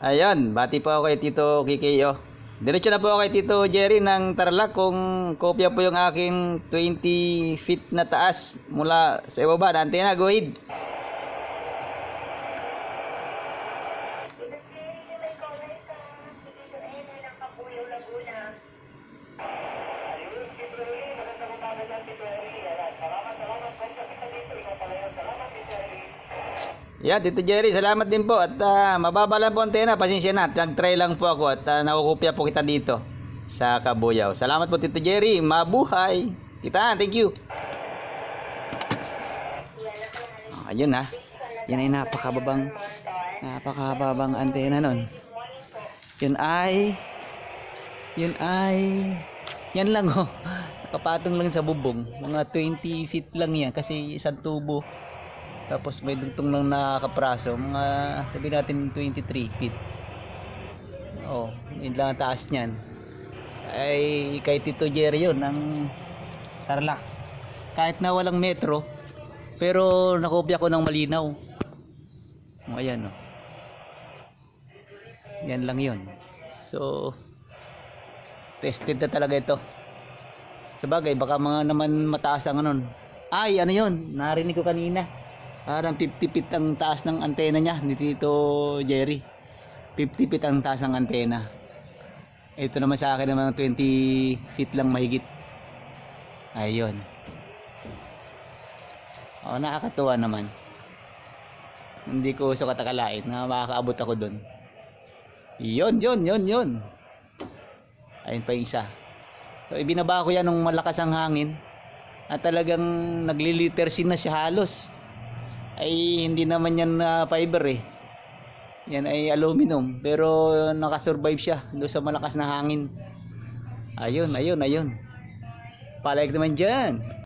Ayun, bati po ako kay Tito Kikio. Diretso na po ako kay Tito Jerry ng Tarlac kung kopya po yung aking 20 feet na taas mula sa ibaba na antena. Go ahead. Yeah, Tito Jerry, salamat din po at mababa lang po antena, pasensya na, nag-try lang po ako at nakukopya po kita dito sa Kabuyaw. Salamat po Tito Jerry, mabuhay. Tita, thank you. Ayun ha, yan ay napakababang antena nun. Yan yan lang oh, nakapatong lang sa bubong, mga 20 feet lang yan kasi isang tubo. Tapos may dugtong lang nakapraso, mga sabi natin 23 feet. Oh, yun lang ang taas niyan. Ay kay Tito Jerry yun ng Tarlac. Kahit na walang metro, pero nakopya ko ng malinaw. Oh, ayan oh. Yan lang yun. So, tested na talaga ito. Sabagay, baka mga naman mataas ang anon. Ay, ano yun? Narinig ko kanina. Parang 50 feet ang taas ng antena niya ni Tito Jerry. 50 feet ang taas ng antena. Ito naman sa akin naman 20 feet lang mahigit. Ayun. Oh, nakakatuwa naman. Hindi ko so katakalain na makakaabot ako doon. Yun. Ayun pa yung isa. So, ibinaba ko yan nung malakas ang hangin. At talagang naglilitersin na siya halos. Ay hindi naman yan fiber eh. Yan ay aluminum pero nakasurvive siya doon sa malakas na hangin. Ayun. Palayag naman dyan.